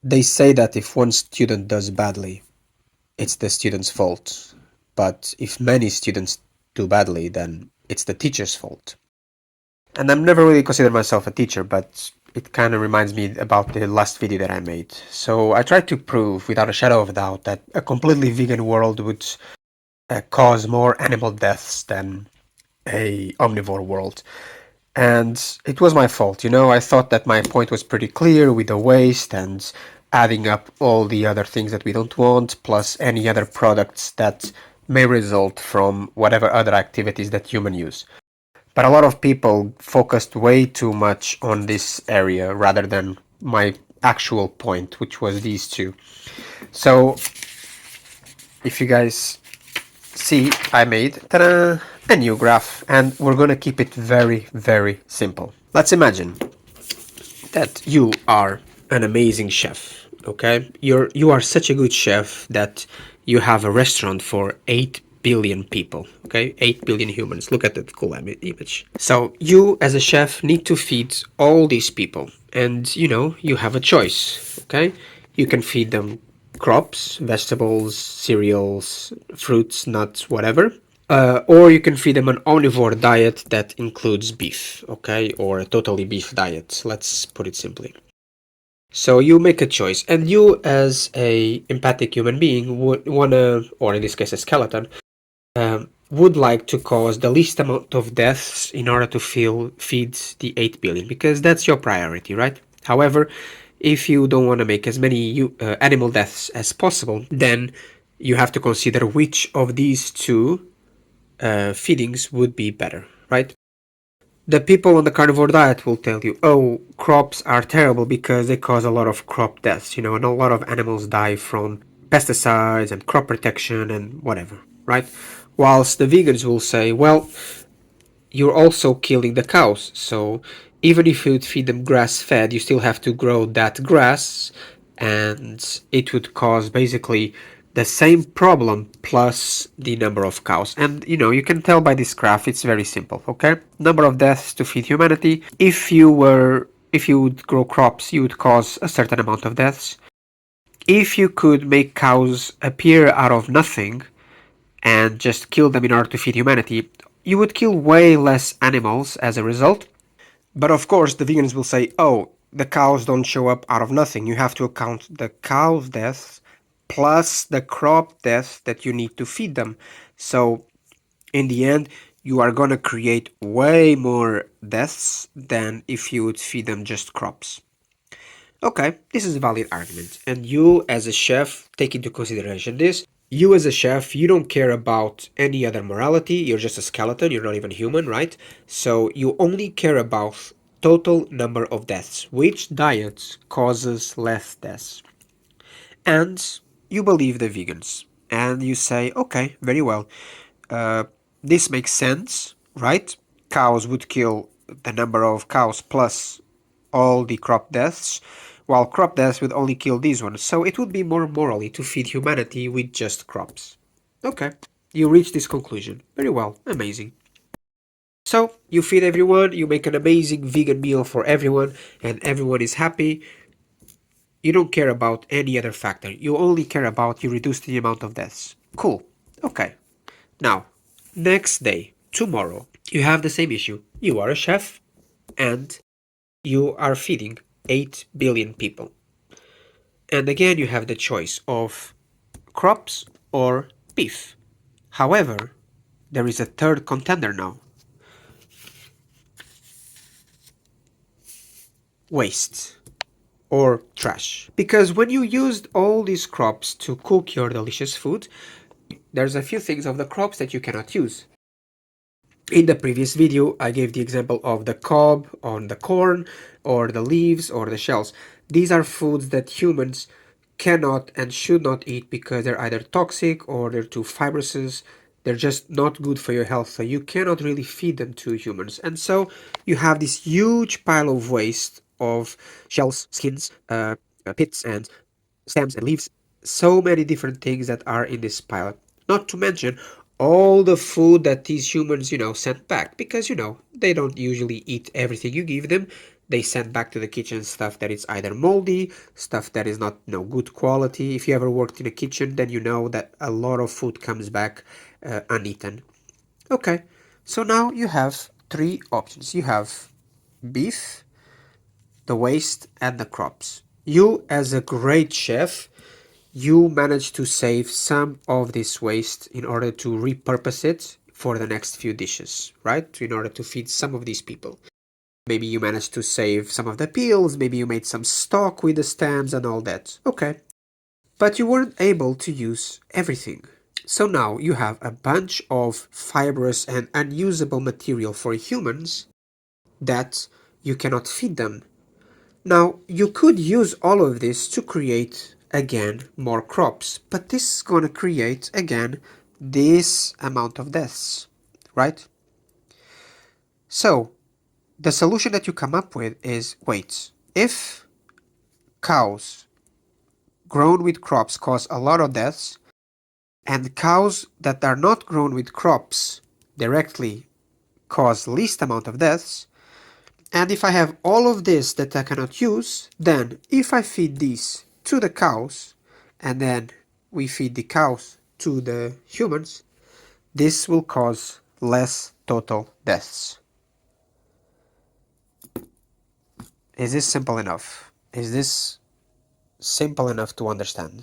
They say that if one student does badly, it's the student's fault. But if many students do badly, then it's the teacher's fault. And I'm never really considered myself a teacher, but it kind of reminds me about the last video that I made. So I tried to prove without a shadow of a doubt that a completely vegan world would cause more animal deaths than a omnivore world. And it was my fault, you know. I thought that my point was pretty clear with the waste and adding up all the other things that we don't want, plus any other products that may result from whatever other activities that humans use. But a lot of people focused way too much on this area rather than my actual point, which was these two. So if you guys see, I made a new graph, and we're gonna keep it very, very simple. Let's imagine that you are an amazing chef. Okay, you are such a good chef that you have a restaurant for 8 billion people. Okay, 8 billion humans. Look at that cool image. So you, as a chef, need to feed all these people, and you have a choice. Okay, you can feed them crops, vegetables, cereals, fruits, nuts, whatever. Or you can feed them an omnivore diet that includes beef, okay? Or a totally beef diet, let's put it simply. So you make a choice, and you as a empathic human being would wanna, or in this case a skeleton, would like to cause the least amount of deaths in order to feed the 8 billion, because that's your priority, right? However, if you don't want to make as many animal deaths as possible, then you have to consider which of these two feedings would be better, right? The people on the carnivore diet will tell you, oh, crops are terrible because they cause a lot of crop deaths, and a lot of animals die from pesticides and crop protection and whatever, right? Whilst the vegans will say, well, you're also killing the cows, so even if you would feed them grass fed, you still have to grow that grass, and it would cause basically the same problem plus the number of cows. And you can tell by this graph, it's very simple. Okay, number of deaths to feed humanity. If you would grow crops, you would cause a certain amount of deaths. If you could make cows appear out of nothing and just kill them in order to feed humanity, you would kill way less animals as a result. But of course, the vegans will say, oh, the cows don't show up out of nothing. You have to account the cows' deaths plus the crop deaths that you need to feed them. So, in the end, you are gonna create way more deaths than if you would feed them just crops. Okay, this is a valid argument, and you as a chef take into consideration this. You as a chef, you don't care about any other morality, you're just a skeleton, you're not even human, right? So you only care about total number of deaths. Which diet causes less deaths? And you believe the vegans, and you say, okay, very well. Uh, this makes sense, right? Cows would kill the number of cows plus all the crop deaths, while crop deaths would only kill these ones. So it would be more morally to feed humanity with just crops. Okay, you reach this conclusion. Very well, amazing. So you feed everyone, you make an amazing vegan meal for everyone, and everyone is happy. You don't care about any other factor. You only care about you reduce the amount of deaths. Cool. Okay. Now, next day, tomorrow, you have the same issue. You are a chef and you are feeding 8 billion people. And again, you have the choice of crops or beef. However, there is a third contender now. Waste or trash. Because when you used all these crops to cook your delicious food, there's a few things of the crops that you cannot use. In the previous video, I gave the example of the cob on the corn, or the leaves, or the shells. These are foods that humans cannot and should not eat because they're either toxic or they're too fibrous. They're just not good for your health, so you cannot really feed them to humans. And so you have this huge pile of waste of shells, skins, pits, and stems and leaves. So many different things that are in this pile. Not to mention all the food that these humans, sent back because, they don't usually eat everything you give them. They send back to the kitchen stuff that is either moldy, stuff that is not good quality. If you ever worked in a kitchen, then you know that a lot of food comes back uneaten. Okay, so now you have three options. You have beef, the waste, and the crops. You, as a great chef, you manage to save some of this waste in order to repurpose it for the next few dishes, right? In order to feed some of these people. Maybe you managed to save some of the peels, maybe you made some stock with the stems and all that. Okay. But you weren't able to use everything. So now you have a bunch of fibrous and unusable material for humans that you cannot feed them. Now, you could use all of this to create, again, more crops, but this is going to create, again, this amount of deaths, right? So, the solution that you come up with is, wait, if cows grown with crops cause a lot of deaths, and cows that are not grown with crops directly cause least amount of deaths, and if I have all of this that I cannot use, then if I feed these to the cows, and then we feed the cows to the humans, this will cause less total deaths. Is this simple enough? Is this simple enough to understand?